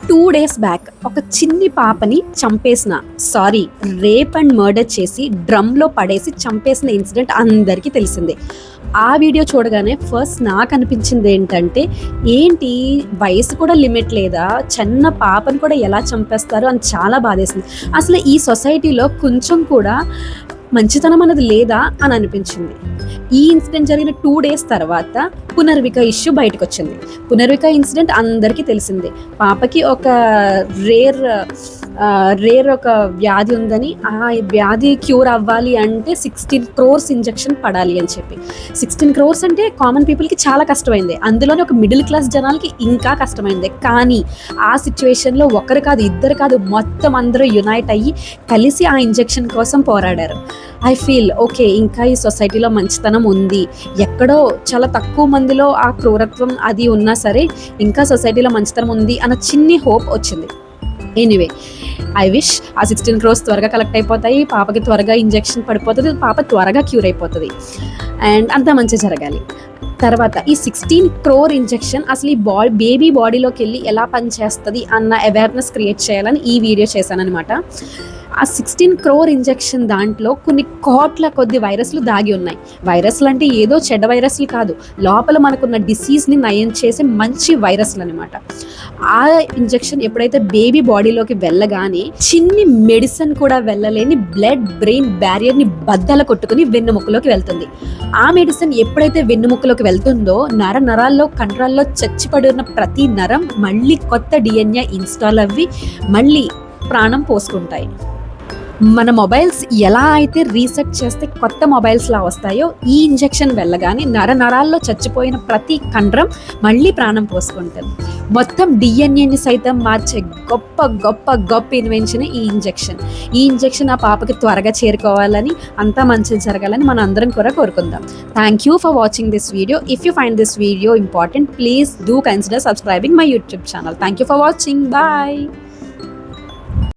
2 days back ఒక చిన్ని పాపని రేప్ అండ్ మర్డర్ చేసి డ్రమ్లో పడేసి చంపేసిన ఇన్సిడెంట్ అందరికీ తెలిసిందే. ఆ వీడియో చూడగానే ఫస్ట్ నాకు అనిపించింది ఏంటంటే, ఏంటి వయసు కూడా లిమిట్ లేదా, చిన్న పాపను కూడా ఎలా చంపేస్తారు అని చాలా బాధేసింది. అసలు ఈ సొసైటీలో కొంచెం కూడా మంచితనం అనేది లేదా అని అనిపించింది. ఈ ఇన్సిడెంట్ జరిగిన 2 days తర్వాత పునర్విక ఇష్యూ బయటకు వచ్చింది. పునర్విక ఇన్సిడెంట్ అందరికీ తెలిసిందే. పాపకి ఒక రేర్ ఒక వ్యాధి ఉందని, ఆ వ్యాధి క్యూర్ అవ్వాలి అంటే 16 crores ఇంజెక్షన్ పడాలి అని చెప్పి. 16 crores అంటే కామన్ పీపుల్కి చాలా కష్టమైంది, అందులోనే ఒక మిడిల్ క్లాస్ జనాలకి ఇంకా కష్టమైంది. కానీ ఆ సిచ్యువేషన్లో ఒకరు కాదు, ఇద్దరు కాదు, మొత్తం అందరూ యునైట్ అయ్యి కలిసి ఆ ఇంజెక్షన్ కోసం పోరాడారు. ఐ ఫీల్ ఓకే, ఇంకా ఈ సొసైటీలో మంచితనం ఉంది. ఎక్కడో చాలా తక్కువ మందిలో ఆ క్రూరత్వం అది ఉన్నా సరే ఇంకా సొసైటీలో మంచితనం ఉంది అన్న చిన్ని హోప్ వచ్చింది. ఎనీవే, ఐ విష్ ఆ 16 crores త్వరగా కలెక్ట్ అయిపోతాయి, పాపకి త్వరగా ఇంజెక్షన్ పడిపోతుంది, పాప త్వరగా క్యూర్ అయిపోతుంది అండ్ అంతా మంచిగా జరగాలి. తర్వాత ఈ 16 crore ఇంజెక్షన్ అసలు ఈ బేబీ బాడీలోకి వెళ్ళి ఎలా పనిచేస్తుంది అన్న అవేర్నెస్ క్రియేట్ చేయాలని ఈ వీడియో చేశానమాట. ఆ 16 crore ఇంజెక్షన్ దాంట్లో కొన్ని కోట్ల కొద్ది వైరస్లు దాగి ఉన్నాయి. వైరస్లు అంటే ఏదో చెడ్డ వైరస్లు కాదు, లోపల మనకున్న డిసీజ్ని నయం చేసే మంచి వైరస్లు అనమాట. ఆ ఇంజెక్షన్ ఎప్పుడైతే బేబీ బాడీలోకి వెళ్ళగానే చిన్ని మెడిసిన్ కూడా వెళ్ళలేని బ్లడ్ బ్రెయిన్ బ్యారియర్ని బద్దల కొట్టుకుని వెన్నుముక్కలోకి వెళ్తుంది. ఆ మెడిసిన్ ఎప్పుడైతే వెన్నుముక్కలోకి వెళ్తుందో నరాల్లో కండరాల్లో చచ్చిపడి ఉన్న ప్రతి నరం మళ్ళీ కొత్త DNA ఇన్స్టాల్ అవ్వి మళ్ళీ ప్రాణం పోసుకుంటాయి. మన మొబైల్స్ ఎలా అయితే రీసెట్ చేస్తే కొత్త మొబైల్స్లా వస్తాయో, ఈ ఇంజెక్షన్ వెళ్ళగానే నరాల్లో చచ్చిపోయిన ప్రతి కండరం మళ్ళీ ప్రాణం పోసుకుంటుంది. మొత్తం DNAని సైతం మార్చే గొప్ప ఇన్వెన్షన్ ఈ ఇంజెక్షన్ ఆ పాపకి త్వరగా చేరుకోవాలని, అంతా మంచి జరగాలని మన అందరం కూడా కోరుకుందాం. Thank you for watching this video. If you find this video important, please do consider subscribing my YouTube channel. Thank you for watching. Bye.